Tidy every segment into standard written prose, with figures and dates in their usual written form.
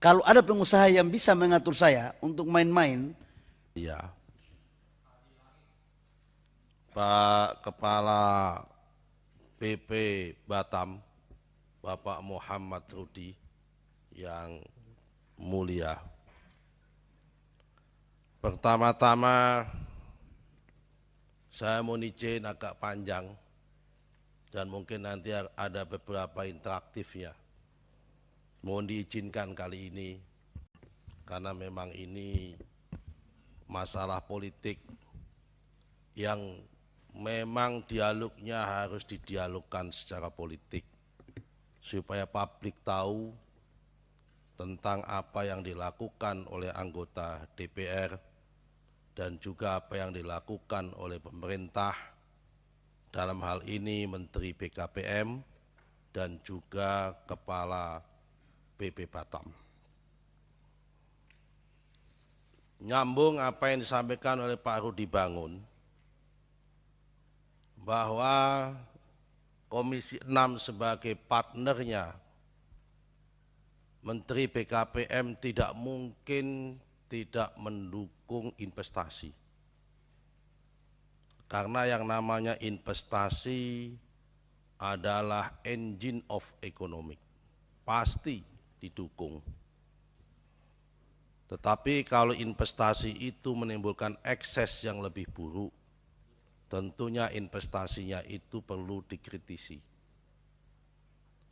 Kalau ada pengusaha yang bisa mengatur saya untuk main-main, Ya, Pak Kepala PP Batam, Bapak Muhammad Rudi yang mulia. Pertama-tama saya mau izin agak panjang dan mungkin nanti ada beberapa interaktifnya. Mohon diizinkan kali ini karena memang ini masalah politik yang memang dialognya harus didialogkan secara politik supaya publik tahu tentang apa yang dilakukan oleh anggota DPR dan juga apa yang dilakukan oleh pemerintah, dalam hal ini Menteri BKPM dan juga Kepala PP Batam. Nyambung apa yang disampaikan oleh Pak Rudi Bangun, bahwa Komisi 6 sebagai partnernya Menteri BKPM tidak mungkin tidak mendukung investasi. Karena yang namanya investasi adalah engine of economic, pasti didukung. Tetapi kalau investasi itu menimbulkan ekses yang lebih buruk, tentunya investasinya itu perlu dikritisi.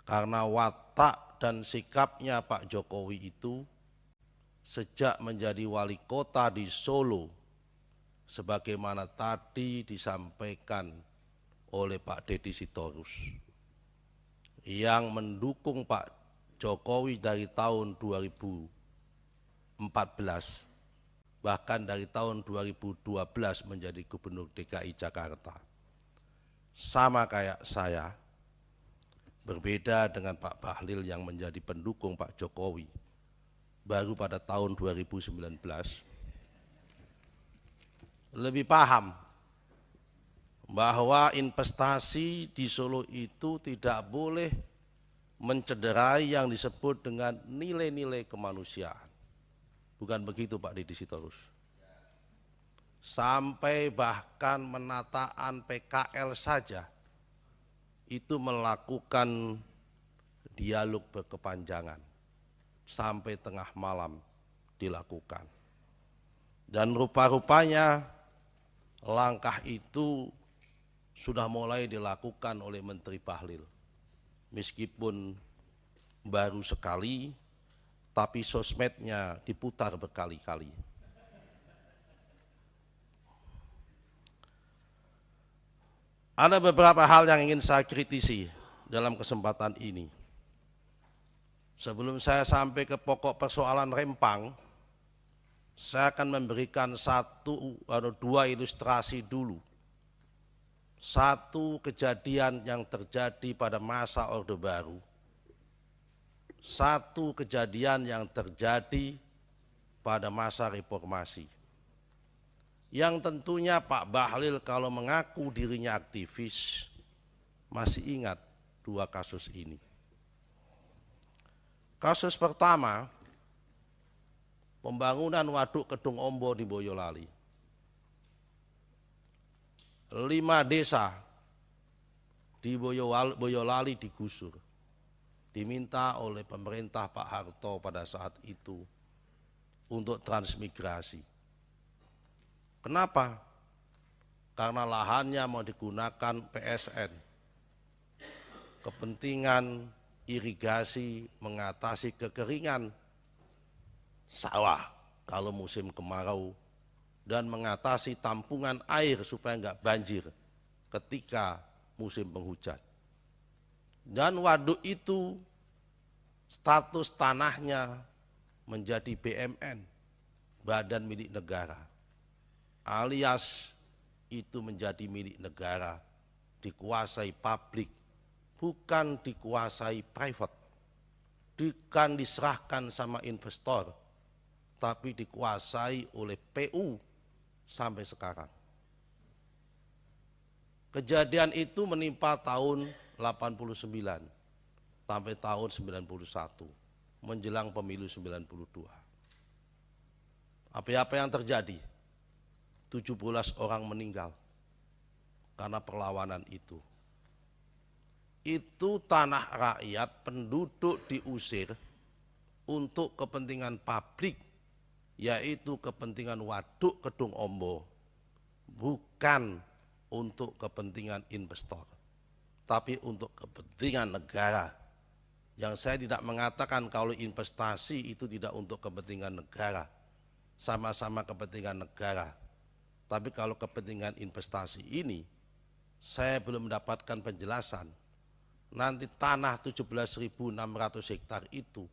Karena watak dan sikapnya Pak Jokowi itu sejak menjadi wali kota di Solo, sebagaimana tadi disampaikan oleh Pak Deddy Sitorus, yang mendukung Pak Jokowi dari tahun 2014, bahkan dari tahun 2012 menjadi Gubernur DKI Jakarta. Sama kayak saya, berbeda dengan Pak Bahlil yang menjadi pendukung Pak Jokowi baru pada tahun 2019, lebih paham bahwa investasi di Solo itu tidak boleh mencederai yang disebut dengan nilai-nilai kemanusiaan. Bukan begitu Pak Deddy Sitorus? Sampai bahkan menataan PKL saja itu melakukan dialog berkepanjangan sampai tengah malam dilakukan. Dan rupa-rupanya langkah itu sudah mulai dilakukan oleh Menteri Bahlil. Meskipun baru sekali, tapi sosmednya diputar berkali-kali. Ada beberapa hal yang ingin saya kritisi dalam kesempatan ini. Sebelum saya sampai ke pokok persoalan Rempang, saya akan memberikan dua ilustrasi dulu. Satu kejadian yang terjadi pada masa Orde Baru, satu kejadian yang terjadi pada masa reformasi. Yang tentunya Pak Bahlil kalau mengaku dirinya aktivis masih ingat dua kasus ini. Kasus pertama, pembangunan waduk Kedung Ombo di Boyolali. 5 desa di Boyolali digusur, diminta oleh pemerintah Pak Harto pada saat itu untuk transmigrasi. Kenapa? Karena lahannya mau digunakan PSN, kepentingan irigasi mengatasi kekeringan sawah kalau musim kemarau, dan mengatasi tampungan air supaya enggak banjir ketika musim penghujan. Dan waduk itu status tanahnya menjadi BMN, badan milik negara, alias itu menjadi milik negara, dikuasai publik, bukan dikuasai private, bukan diserahkan sama investor, tapi dikuasai oleh PU sampai sekarang. Kejadian itu menimpa tahun 89 sampai tahun 91. menjelang pemilu 92. Apa yang terjadi? 17 orang meninggal karena perlawanan itu. Itu tanah rakyat, penduduk diusir untuk kepentingan publik, yaitu kepentingan waduk Kedung Ombo, bukan untuk kepentingan investor, tapi untuk kepentingan negara. Yang saya tidak mengatakan kalau investasi itu tidak untuk kepentingan negara, sama-sama kepentingan negara. Tapi kalau kepentingan investasi ini, saya belum mendapatkan penjelasan. Nanti tanah 17.600 hektar itu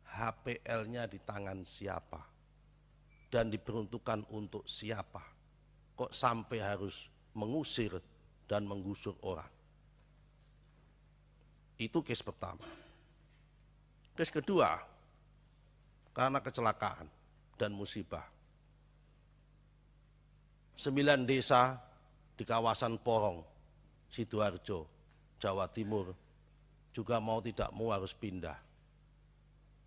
HPL-nya di tangan siapa dan diperuntukkan untuk siapa? Kok sampai harus mengusir dan menggusur orang? Itu case pertama. Case kedua, karena kecelakaan dan musibah. 9 desa di kawasan Porong, Sidoarjo, Jawa Timur juga mau tidak mau harus pindah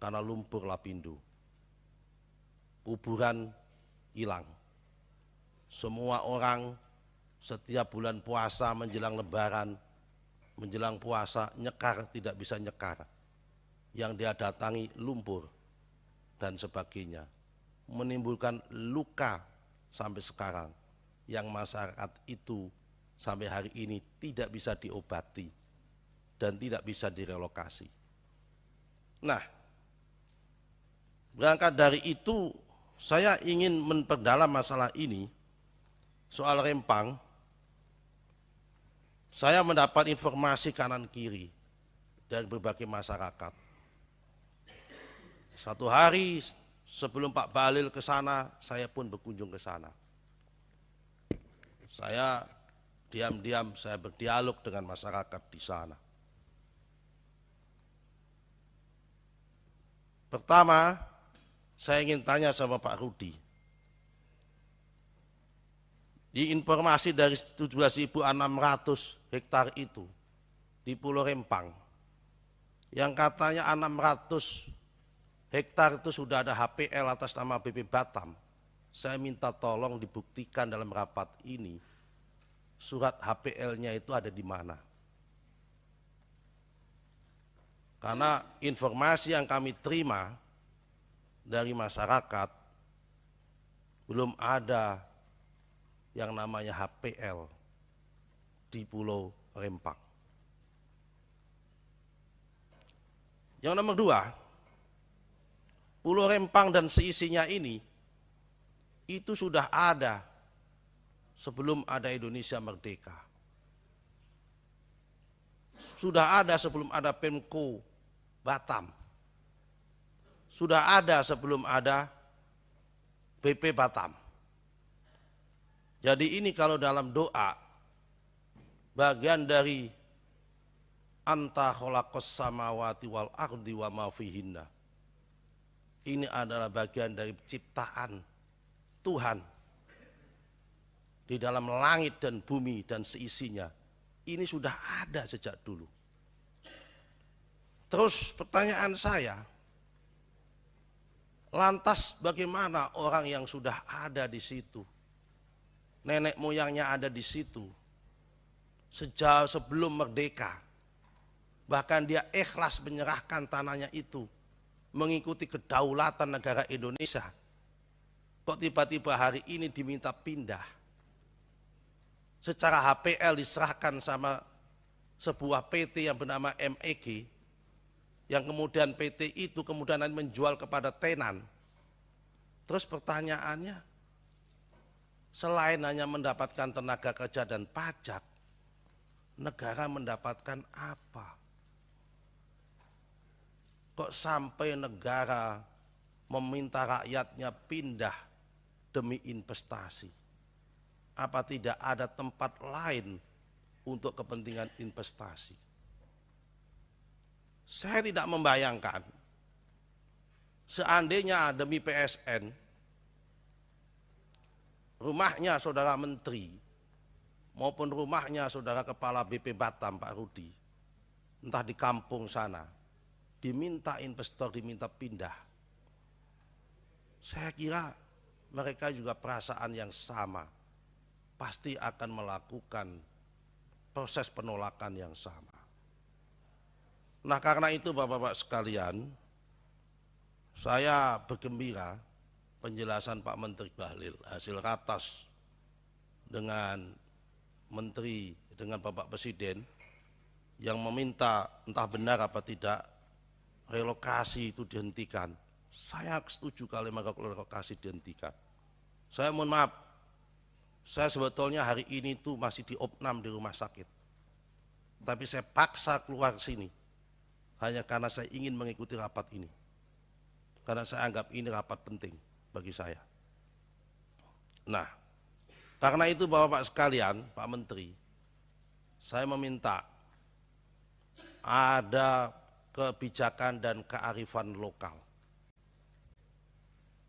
karena lumpur lapindo. Kuburan hilang. Semua orang setiap bulan puasa menjelang lebaran, menjelang puasa nyekar tidak bisa nyekar. Yang dia datangi lumpur dan sebagainya. Menimbulkan luka sampai sekarang yang masyarakat itu sampai hari ini tidak bisa diobati dan tidak bisa direlokasi. Nah, berangkat dari itu saya ingin memperdalam masalah ini. Soal Rempang, saya mendapat informasi kanan kiri dari berbagai masyarakat. Satu hari sebelum Pak Bahlil ke sana, saya pun berkunjung ke sana. Saya diam-diam saya berdialog dengan masyarakat di sana. Pertama, saya ingin tanya sama Pak Rudi. Di informasi dari 17.600 hektar itu di Pulau Rempang, yang katanya 600 hektar itu sudah ada HPL atas nama BP Batam. Saya minta tolong dibuktikan dalam rapat ini, surat HPL-nya itu ada di mana. Karena informasi yang kami terima dari masyarakat, belum ada yang namanya HPL di Pulau Rempang. Yang nomor dua, Pulau Rempang dan seisinya ini itu sudah ada sebelum ada Indonesia merdeka. Sudah ada sebelum ada Pemko Batam. Sudah ada sebelum ada BP Batam. Jadi ini kalau dalam doa, bagian dari anta khalaqas samawati wal ardi wa ma fihinna. Ini adalah bagian dari ciptaan Tuhan di dalam langit dan bumi dan seisinya. Ini sudah ada sejak dulu. Terus pertanyaan saya, lantas bagaimana orang yang sudah ada di situ, nenek moyangnya ada di situ, sejak sebelum merdeka, bahkan dia ikhlas menyerahkan tanahnya itu, mengikuti kedaulatan negara Indonesia, kok tiba-tiba hari ini diminta pindah? Secara HPL diserahkan sama sebuah PT yang bernama MEG, yang kemudian PT itu kemudian menjual kepada tenan. Terus pertanyaannya, selain hanya mendapatkan tenaga kerja dan pajak, negara mendapatkan apa? Kok sampai negara meminta rakyatnya pindah demi investasi? Apa tidak ada tempat lain untuk kepentingan investasi? Saya tidak membayangkan seandainya demi PSN, rumahnya saudara menteri maupun rumahnya saudara kepala BP Batam Pak Rudi, entah di kampung sana, diminta investor, diminta pindah, saya kira mereka juga perasaan yang sama, pasti akan melakukan proses penolakan yang sama. Nah, karena itu Bapak-Bapak sekalian, saya bergembira penjelasan Pak Menteri Bahlil hasil ratas dengan Menteri, dengan Bapak Presiden yang meminta entah benar apa tidak relokasi itu dihentikan. Saya setuju kalau relokasi dihentikan. Saya mohon maaf, saya sebetulnya hari ini tuh masih diopnam di rumah sakit, tapi saya paksa keluar sini hanya karena saya ingin mengikuti rapat ini, karena saya anggap ini rapat penting bagi saya. Nah, karena itu Bapak-Bapak sekalian, Pak Menteri, saya meminta ada kebijakan dan kearifan lokal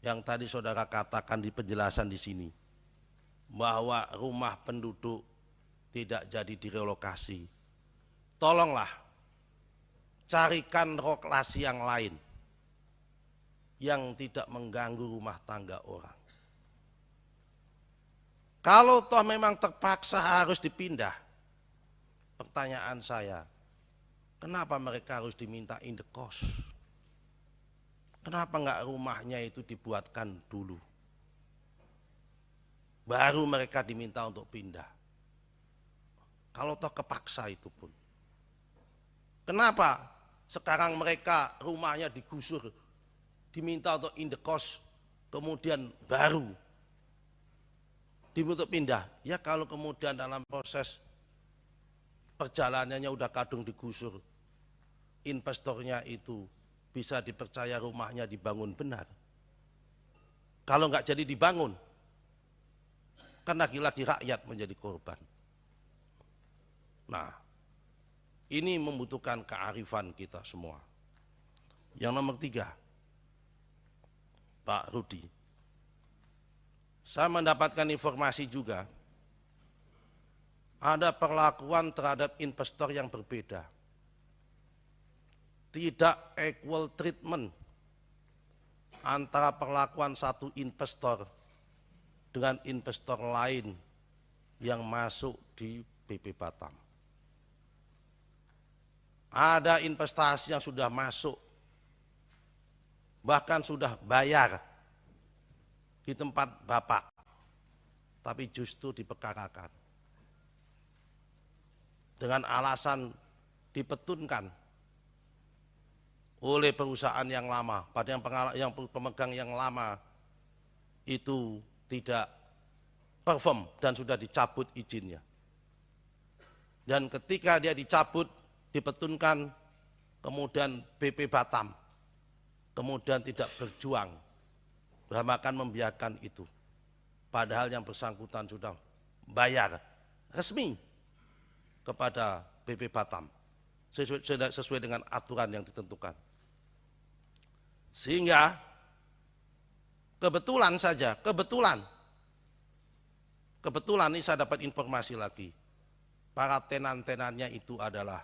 yang tadi saudara katakan di penjelasan di sini, bahwa rumah penduduk tidak jadi direlokasi. Tolonglah carikan relokasi yang lain yang tidak mengganggu rumah tangga orang. Kalau toh memang terpaksa harus dipindah, pertanyaan saya, kenapa mereka harus diminta indekos? Kenapa enggak rumahnya itu dibuatkan dulu, baru mereka diminta untuk pindah? Kalau toh kepaksa itu pun. Kenapa sekarang mereka rumahnya digusur, diminta untuk indekos, kemudian baru diminta pindah? Ya kalau kemudian dalam proses perjalanannya udah kadung digusur, investornya itu bisa dipercaya rumahnya dibangun benar. Kalau enggak jadi dibangun, kan lagi-lagi rakyat menjadi korban. Nah, ini membutuhkan kearifan kita semua. Yang nomor 3, Pak Rudi, saya mendapatkan informasi juga ada perlakuan terhadap investor yang berbeda, tidak equal treatment antara perlakuan satu investor dengan investor lain yang masuk di BP Batam. Ada investasi yang sudah masuk, bahkan sudah bayar di tempat Bapak, tapi justru diperkarakan dengan alasan dipetunkan oleh perusahaan yang lama, pada yang pemegang yang lama itu tidak perform dan sudah dicabut izinnya. Dan ketika dia dicabut, dipetunkan, kemudian BP Batam kemudian tidak berjuang, bahkan membiarkan itu. Padahal yang bersangkutan sudah bayar resmi kepada BP Batam sesuai dengan aturan yang ditentukan. Sehingga kebetulan saja, kebetulan ini saya dapat informasi lagi, para tenan-tenannya itu adalah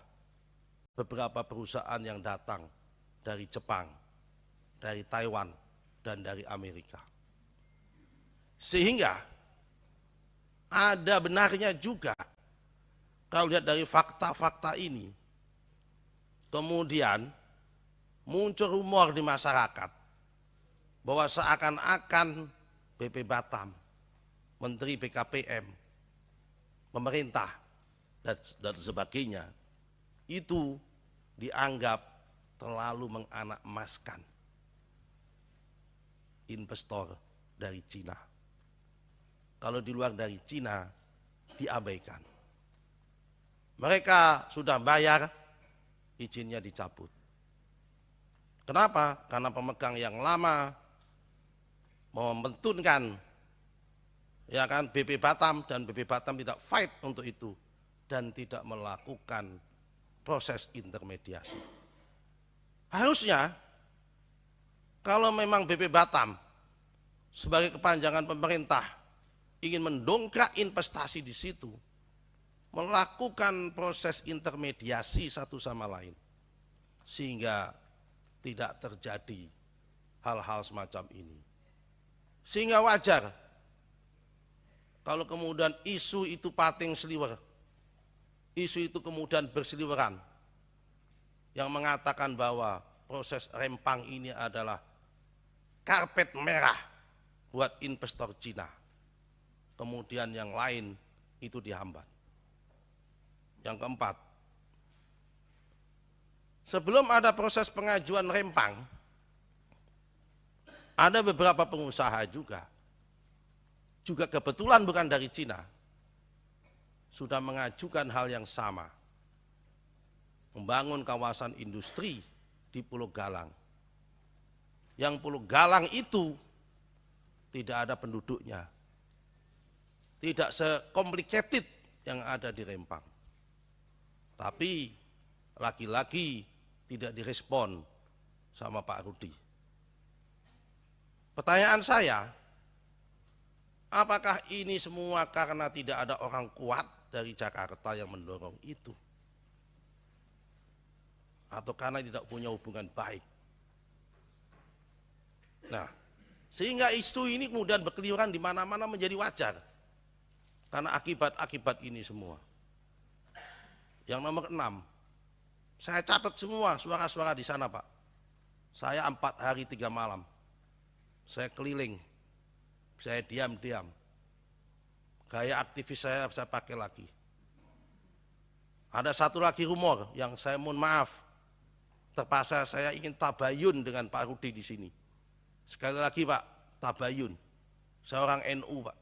beberapa perusahaan yang datang dari Jepang, dari Taiwan, dan dari Amerika. Sehingga ada benarnya juga kalau lihat dari fakta-fakta ini, kemudian muncul rumor di masyarakat bahwa seakan-akan BP Batam, Menteri BKPM, pemerintah, dan sebagainya itu dianggap terlalu menganak-emaskan investor dari Cina. Kalau di luar dari Cina diabaikan. Mereka sudah bayar, izinnya dicabut. Kenapa? Karena pemegang yang lama membenturkan ya kan BP Batam, dan BP Batam tidak fight untuk itu dan tidak melakukan proses intermediasi. Harusnya kalau memang BP Batam sebagai kepanjangan pemerintah ingin mendongkrak investasi di situ, melakukan proses intermediasi satu sama lain, sehingga tidak terjadi hal-hal semacam ini. Sehingga wajar kalau kemudian isu itu pating seliwer, isu itu kemudian berseliweran yang mengatakan bahwa proses Rempang ini adalah karpet merah buat investor Cina. Kemudian yang lain itu dihambat. Yang keempat, sebelum ada proses pengajuan Rempang, ada beberapa pengusaha juga kebetulan bukan dari Cina, sudah mengajukan hal yang sama, membangun kawasan industri di Pulau Galang. Yang Pulau Galang itu tidak ada penduduknya, tidak se-complicated yang ada di Rempang. Tapi lagi-lagi tidak direspon sama Pak Rudi. Pertanyaan saya, apakah ini semua karena tidak ada orang kuat dari Jakarta yang mendorong itu? Atau karena tidak punya hubungan baik? Nah, sehingga isu ini kemudian berkeliaran di mana-mana menjadi wajar. Karena akibat-akibat ini semua. Yang nomor 6, saya catat semua suara-suara di sana, Pak. Saya 4 hari 3 malam. Saya keliling, saya diam-diam. Gaya aktivis saya pakai lagi. Ada satu lagi rumor yang saya mohon maaf, terpaksa saya ingin tabayun dengan Pak Rudi di sini. Sekali lagi Pak, tabayun. Saya orang NU Pak.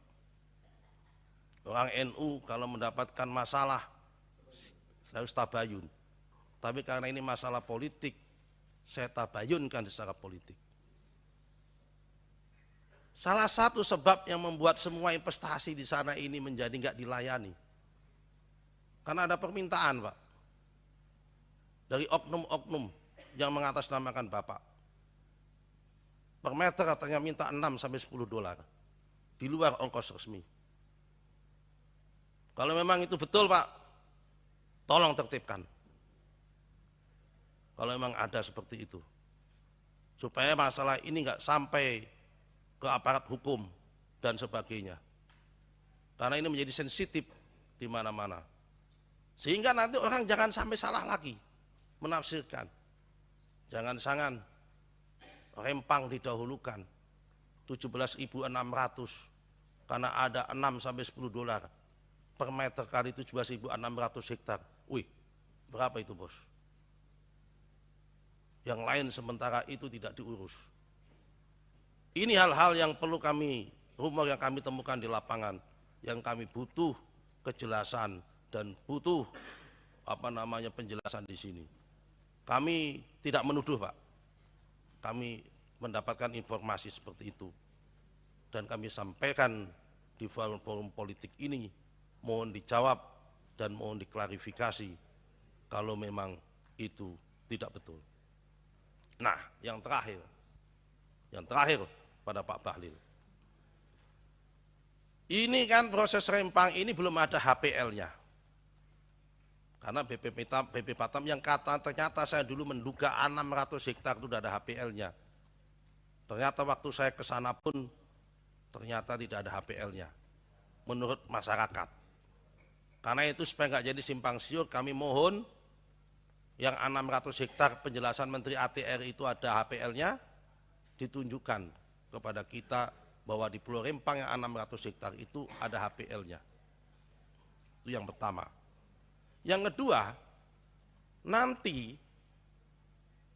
Orang NU kalau mendapatkan masalah, saya harus tabayun. Tapi karena ini masalah politik, saya tabayunkan secara politik. Salah satu sebab yang membuat semua investasi di sana ini menjadi nggak dilayani, karena ada permintaan Pak, dari oknum-oknum yang mengatasnamakan Bapak. Per meter katanya minta 6 sampai 10 dolar, di luar ongkos resmi. Kalau memang itu betul Pak, tolong tertibkan. Kalau memang ada seperti itu, supaya masalah ini nggak sampai ke aparat hukum dan sebagainya. Karena ini menjadi sensitif di mana-mana. Sehingga nanti orang jangan sampai salah lagi menafsirkan. Jangan-jangan Rempang didahulukan 17.600 karena ada 6 sampai 10 dolar per meter kali 17.600 hektar. Wih, berapa itu bos? Yang lain sementara itu tidak diurus. Ini hal-hal yang perlu rumor yang kami temukan di lapangan, yang kami butuh kejelasan dan butuh penjelasan di sini. Kami tidak menuduh Pak, kami mendapatkan informasi seperti itu, dan kami sampaikan di forum-forum politik ini, mohon dijawab dan mohon diklarifikasi kalau memang itu tidak betul. Nah, yang terakhir pada Pak Bahlil. Ini kan proses Rempang ini belum ada HPL-nya. Karena BP Batam yang ternyata saya dulu menduga 600 hektar itu sudah ada HPL-nya. Ternyata waktu saya ke sana pun ternyata tidak ada HPL-nya menurut masyarakat. Karena itu supaya nggak jadi simpang siur, kami mohon yang 600 hektar penjelasan Menteri ATR itu ada HPL-nya, ditunjukkan kepada kita bahwa di Pulau Rempang yang 600 hektar itu ada HPL-nya. Itu yang pertama. Yang kedua, nanti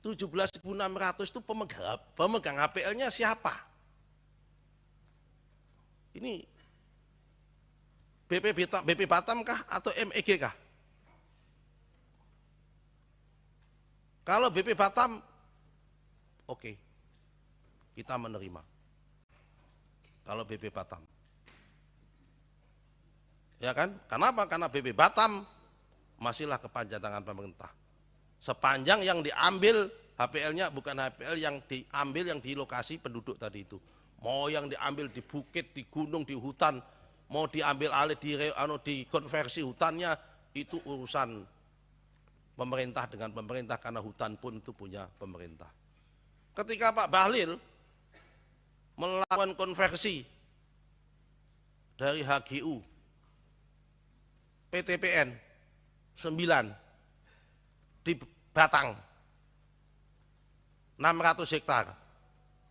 17.600 itu pemegang HPL-nya siapa? Ini BP Batam kah atau MEG kah? Kalau BP Batam, oke, kita menerima. Kalau BP Batam, ya kan? Kenapa? Karena BP Batam masihlah kepanjangan pemerintah. Sepanjang yang diambil HPL-nya bukan HPL yang diambil yang di lokasi penduduk tadi itu. Mau yang diambil di bukit, di gunung, di hutan, mau diambil alih di konversi hutannya, itu urusan pemerintah dengan pemerintah, karena hutan pun itu punya pemerintah. ketika Pak Bahlil melakukan konversi dari HGU PTPN 9 di Batang 600 hektar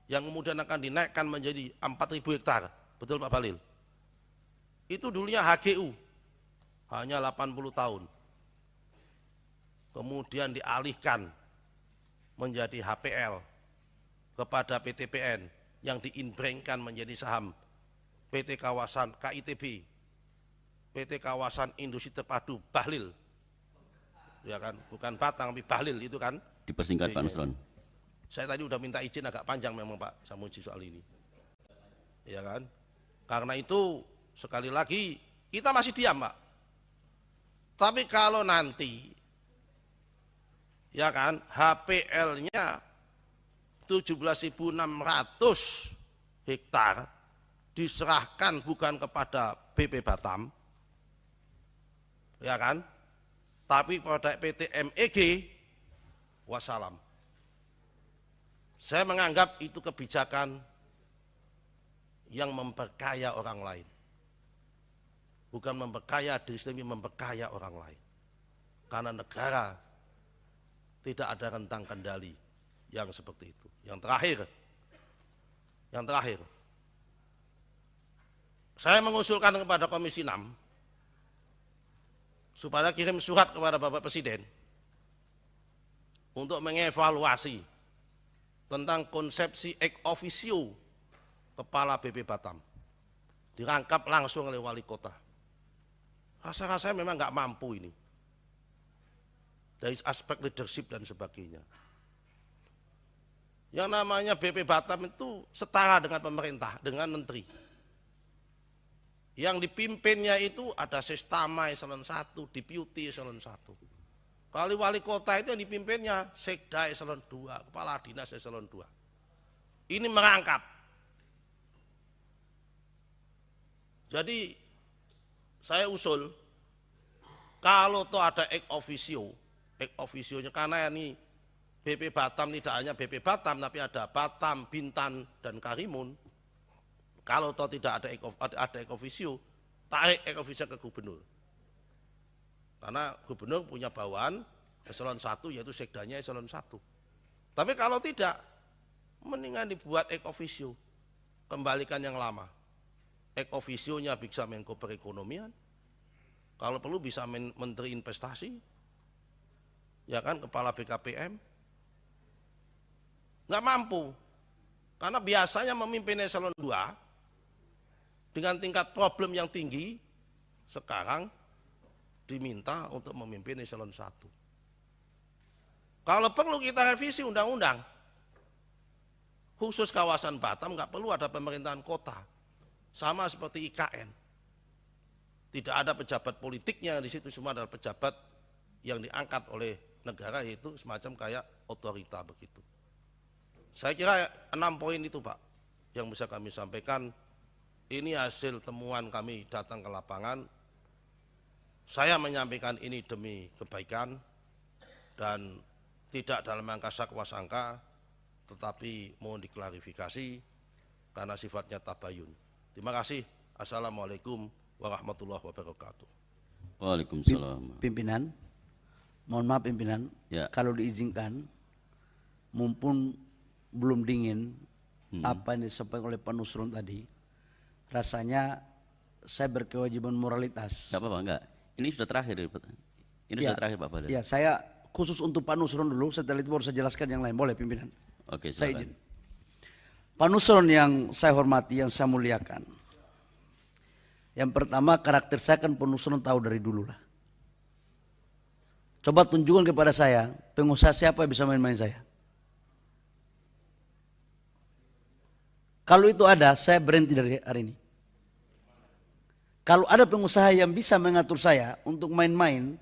yang kemudian akan dinaikkan menjadi 4.000 hektar, betul Pak Bahlil? Itu dulunya HGU hanya 80 tahun, kemudian dialihkan menjadi HPL kepada PTPN yang diinbrengkan menjadi saham PT Kawasan KITB, PT Kawasan Industri Terpadu Bahlil, ya kan, bukan Batang tapi Bahlil itu kan. Dipersingkat Pak Nusron. Saya tadi udah minta izin agak panjang memang Pak Samuji soal ini, ya kan. Karena itu sekali lagi kita masih diam Pak. Tapi kalau nanti, ya kan, HPL-nya 17.600 hektar diserahkan bukan kepada BP Batam, ya kan, tapi pada PT MEG, wassalam. Saya menganggap itu kebijakan yang memperkaya orang lain, bukan memperkaya diri sendiri, memperkaya orang lain. Karena negara tidak ada rentang kendali yang seperti itu. Yang terakhir, saya mengusulkan kepada Komisi 6 supaya kirim surat kepada Bapak Presiden untuk mengevaluasi tentang konsepsi ex officio kepala BP Batam, dirangkap langsung oleh wali kota. Rasa-rasanya memang nggak mampu ini dari aspek leadership dan sebagainya. Yang namanya BP Batam itu setara dengan pemerintah, dengan menteri. Yang dipimpinnya itu ada Sestama eselon 1, Deputi eselon 1. Kali wali kota itu yang dipimpinnya Sekda eselon 2, Kepala Dinas eselon 2. Ini merangkap. Jadi saya usul, kalau toh ada ex officio-nya, karena ini BP Batam tidak hanya BP Batam, tapi ada Batam, Bintan, dan Karimun. Kalau toh tidak ada ex officio, tarik ex officio ke gubernur. Karena gubernur punya bawahan eselon 1, yaitu sekdanya eselon 1. Tapi kalau tidak, mendingan dibuat ex officio, kembalikan yang lama. Ex officio-nya bisa Menko Perekonomian, kalau perlu bisa Menteri Investasi, ya kan, Kepala BKPM. Nggak mampu, karena biasanya memimpin eselon 2 dengan tingkat problem yang tinggi, sekarang diminta untuk memimpin eselon 1. Kalau perlu kita revisi undang-undang, khusus kawasan Batam nggak perlu ada pemerintahan kota, sama seperti IKN. Tidak ada pejabat politiknya di situ, semua adalah pejabat yang diangkat oleh negara, yaitu semacam kayak otorita begitu. Saya kira 6 poin itu Pak yang bisa kami sampaikan. Ini hasil temuan kami datang ke lapangan. Saya menyampaikan ini demi kebaikan dan tidak dalam rangka sangka, tetapi mohon diklarifikasi karena sifatnya tabayun. Terima kasih. Assalamualaikum warahmatullahi wabarakatuh. Waalaikumsalam. Pimpinan, mohon maaf pimpinan, Ya. kalau diizinkan, mumpun belum dingin apa yang disampaikan oleh Pak Nusron tadi, rasanya saya berkewajiban moralitas. Enggak apa-apa, enggak. Ini sudah terakhir, Pak. Ini Ya, sudah terakhir Pak Bahlil. ya, saya khusus untuk Pak Nusron dulu, setelah itu baru saya jelaskan yang lain. Boleh pimpinan? Oke, Saya silakan. izin. Pak Nusron yang saya hormati, yang saya muliakan. Yang pertama, karakter saya kan Pak Nusron tahu dari dulu lah. Coba tunjukkan kepada saya, pengusaha siapa yang bisa main-main saya. Kalau itu ada, saya berhenti dari hari ini. Kalau ada pengusaha yang bisa mengatur saya untuk main-main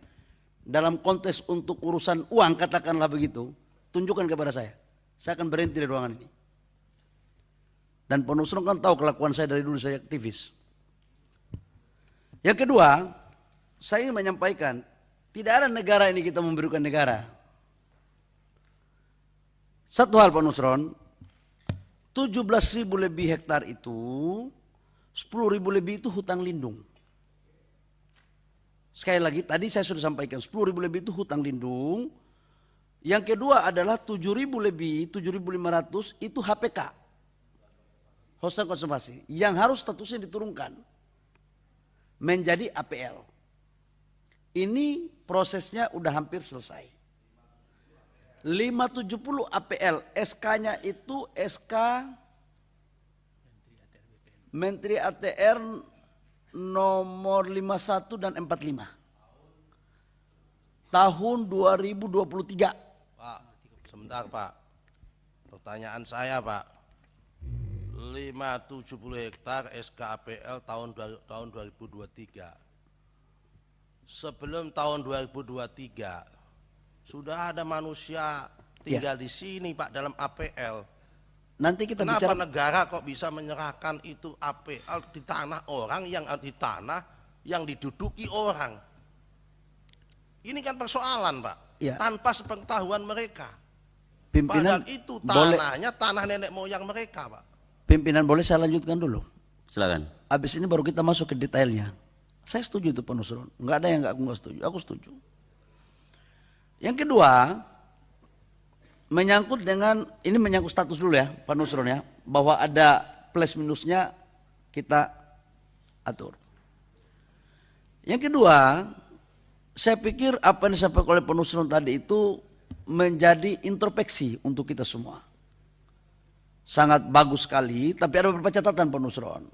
dalam konteks untuk urusan uang, katakanlah begitu, tunjukkan kepada saya. Saya akan berhenti dari ruangan ini. Dan Pak Nusron kan tahu kelakuan saya dari dulu, saya aktivis. Yang kedua, saya ingin menyampaikan, tidak ada negara ini kita memberikan negara. Satu hal Pak Nusron, 17.000 lebih hektar itu, 10.000 lebih itu hutang lindung. Sekali lagi tadi saya sudah sampaikan 10.000 lebih itu hutang lindung. Yang kedua adalah 7.000 lebih, 7.500 itu HPK. Hutan konservasi. Yang harus statusnya diturunkan menjadi APL. Ini prosesnya udah hampir selesai. 570 APL, SK-nya itu SK Menteri ATR nomor 51 dan 45. Tahun 2023. Pak, sebentar Pak. Pertanyaan saya Pak. 570 hektar SKAPL tahun 2023. Sebelum tahun 2023 sudah ada manusia tinggal di sini Pak dalam APL. Nanti kita Kenapa bicara negara kok bisa menyerahkan itu APL di tanah orang yang di tanah yang diduduki orang? Ini kan persoalan Pak. Ya. Tanpa sepengetahuan mereka. pimpinan Padahal itu boleh, tanahnya tanah nenek moyang mereka Pak. pimpinan boleh saya lanjutkan dulu. Silakan. Habis ini baru kita masuk ke detailnya. Saya setuju itu Pak Nusron. Enggak ada yang enggak setuju. Aku setuju. Yang kedua, menyangkut dengan, ini menyangkut status dulu ya Pak Nusron ya. Bahwa ada plus minusnya kita atur. Yang kedua, saya pikir apa yang disampaikan oleh Pak Nusron tadi itu menjadi introspeksi untuk kita semua. Sangat bagus sekali, tapi ada beberapa catatan Pak Nusron.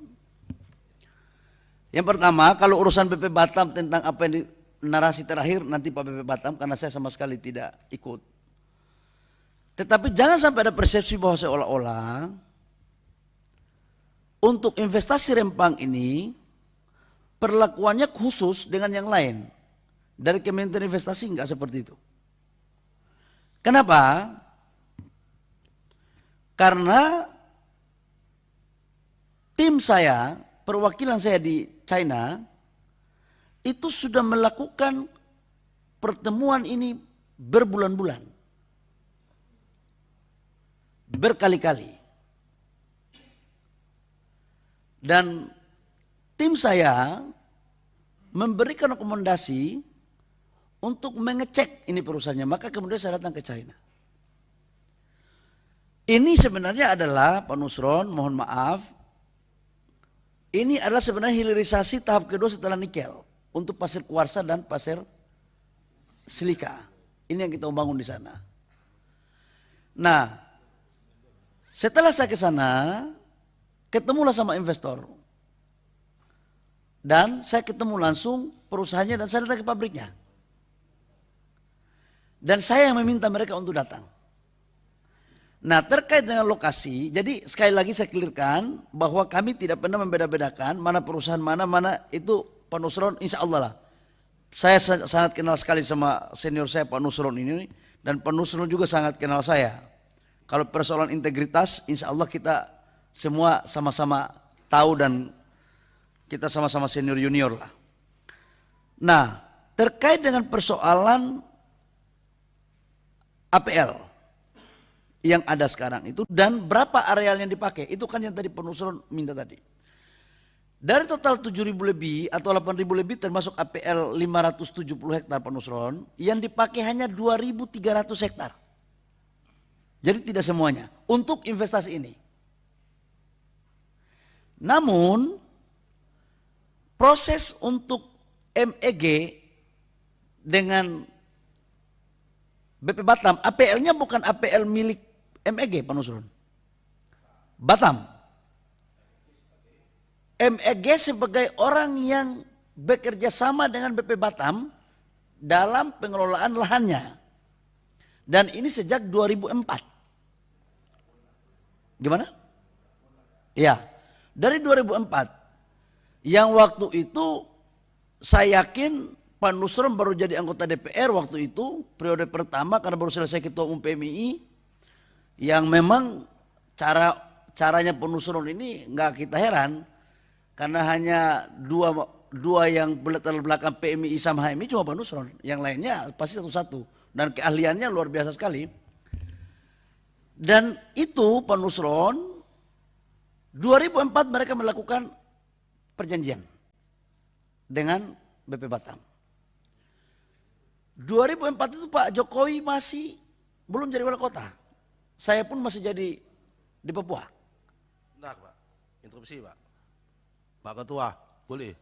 Yang pertama, kalau urusan BP Batam tentang apa yang di narasi terakhir nanti Pak BP Batam, karena saya sama sekali tidak ikut. Tetapi jangan sampai ada persepsi bahwa seolah-olah untuk investasi Rempang ini perlakuannya khusus dengan yang lain. Dari Kementerian Investasi enggak seperti itu. Kenapa? Karena tim saya, perwakilan saya di China, itu sudah melakukan pertemuan ini berbulan-bulan. Berkali-kali. Dan tim saya memberikan rekomendasi untuk mengecek ini perusahaannya. Maka kemudian saya datang ke China. Ini sebenarnya adalah Pak Nusron, mohon maaf, ini adalah sebenarnya hilirisasi tahap kedua setelah nikel untuk pasir kuarsa dan pasir silika. Ini yang kita bangun di sana. Nah, setelah saya ke sana, ketemulah sama investor. Dan saya ketemu langsung perusahaannya dan saya datang ke pabriknya. Dan saya yang meminta mereka untuk datang. Nah, terkait dengan lokasi, jadi sekali lagi saya clearkan bahwa kami tidak pernah membeda-bedakan mana perusahaan mana itu Pak Nusron, insya Allah lah. Saya sangat kenal sekali sama senior saya Pak Nusron ini, dan Pak Nusron juga sangat kenal saya. Kalau persoalan integritas, insya Allah kita semua sama-sama tahu dan kita sama-sama senior junior lah. Nah, terkait dengan persoalan APL yang ada sekarang itu dan berapa areal yang dipakai, itu kan yang tadi Pak Nusron minta tadi. Dari total 7.000 lebih atau 8.000 lebih termasuk APL 570 hektar Pak Nusron, yang dipakai hanya 2.300 hektar. Jadi tidak semuanya untuk investasi ini. Namun proses untuk MEG dengan BP Batam, APL-nya bukan APL milik MEG Pak Nusron. Batam. MEG sebagai orang yang bekerja sama dengan BP Batam dalam pengelolaan lahannya. Dan ini sejak 2004. Gimana? Ya, dari 2004. Yang waktu itu saya yakin Pak Nusron baru jadi anggota DPR waktu itu, periode pertama karena baru selesai ketua umum PMII, yang memang caranya Pak Nusron ini nggak kita heran, karena hanya dua yang berlatar belakang PMII sama HMI cuma Pak Nusron, yang lainnya pasti satu-satu dan keahliannya luar biasa sekali. Dan itu Pak Nusron, 2004 mereka melakukan perjanjian dengan BP Batam. 2004 itu Pak Jokowi masih belum jadi wali kota. Saya pun masih jadi di Papua. Bentar Pak, interupsi Pak. Pak Ketua, boleh?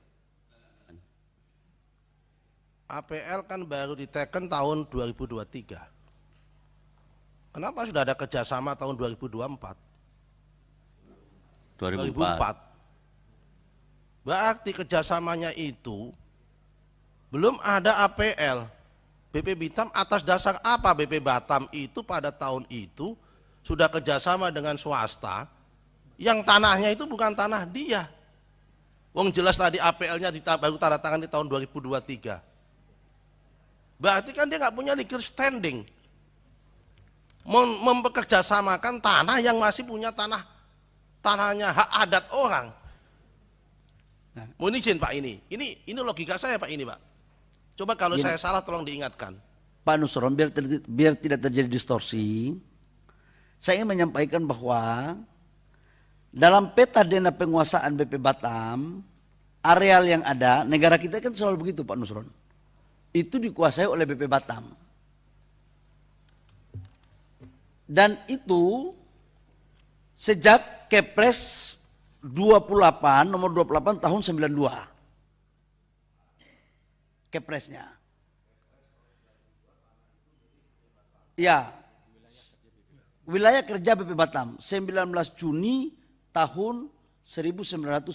APL kan baru diteken tahun 2023. Kenapa sudah ada kerjasama tahun 2024? 2004. Berarti kerjasamanya itu belum ada APL. BP Batam atas dasar apa BP Batam itu pada tahun itu sudah kerjasama dengan swasta yang tanahnya itu bukan tanah dia. Wong jelas tadi APL-nya baru tanda tangan di tahun 2023. Berarti kan dia nggak punya legal standing mempekerjasamakan tanah yang masih punya tanahnya hak adat orang. Mohon izin Pak, ini logika saya Pak ini Pak. Coba kalau saya salah tolong diingatkan. Pak Nusron, biar tidak terjadi distorsi, saya ingin menyampaikan bahwa dalam peta dana penguasaan BP Batam, areal yang ada, negara kita kan selalu begitu Pak Nusron, itu dikuasai oleh BP Batam. Dan itu sejak Kepres 28, nomor 28 tahun 92. Kepresnya. Ya. Wilayah kerja BP Batam 19 Juni tahun 1992.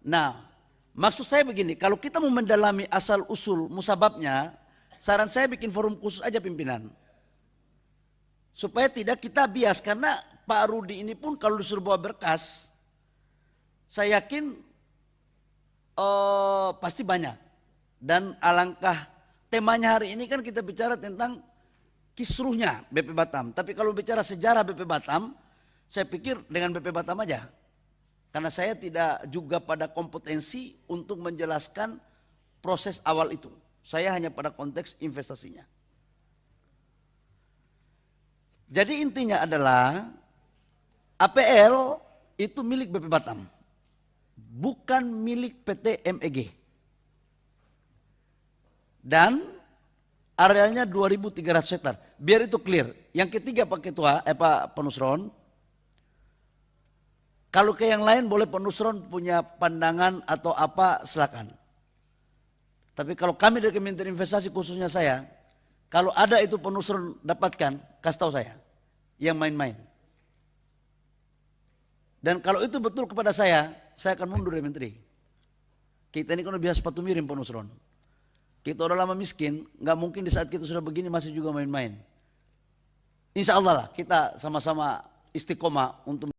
Nah, maksud saya begini, kalau kita mau mendalami asal usul musababnya, saran saya bikin forum khusus aja pimpinan. Supaya tidak kita bias, karena Pak Rudi ini pun kalau disuruh bawa berkas, saya yakin pasti banyak. Dan alangkah temanya hari ini kan kita bicara tentang kisruhnya BP Batam. Tapi kalau bicara sejarah BP Batam, saya pikir dengan BP Batam aja. Karena saya tidak juga pada kompetensi untuk menjelaskan proses awal itu. Saya hanya pada konteks investasinya. Jadi intinya adalah APL itu milik BP Batam, bukan milik PT MEG. Dan arealnya 2.300 hektar. Biar itu clear. Yang ketiga Pak Ketua, Pak Penusron, kalau ke yang lain boleh Penusron punya pandangan atau apa silakan. Tapi kalau kami dari Kementerian Investasi khususnya saya, kalau ada itu Penusron dapatkan, kasih tahu saya yang main-main. Dan kalau itu betul kepada saya akan mundur dari menteri. Kita ini kan udah biasa sepatu miring Penusron. Kita udah lama miskin, nggak mungkin di saat kita sudah begini masih juga main-main. Insya Allah lah kita sama-sama istiqomah untuk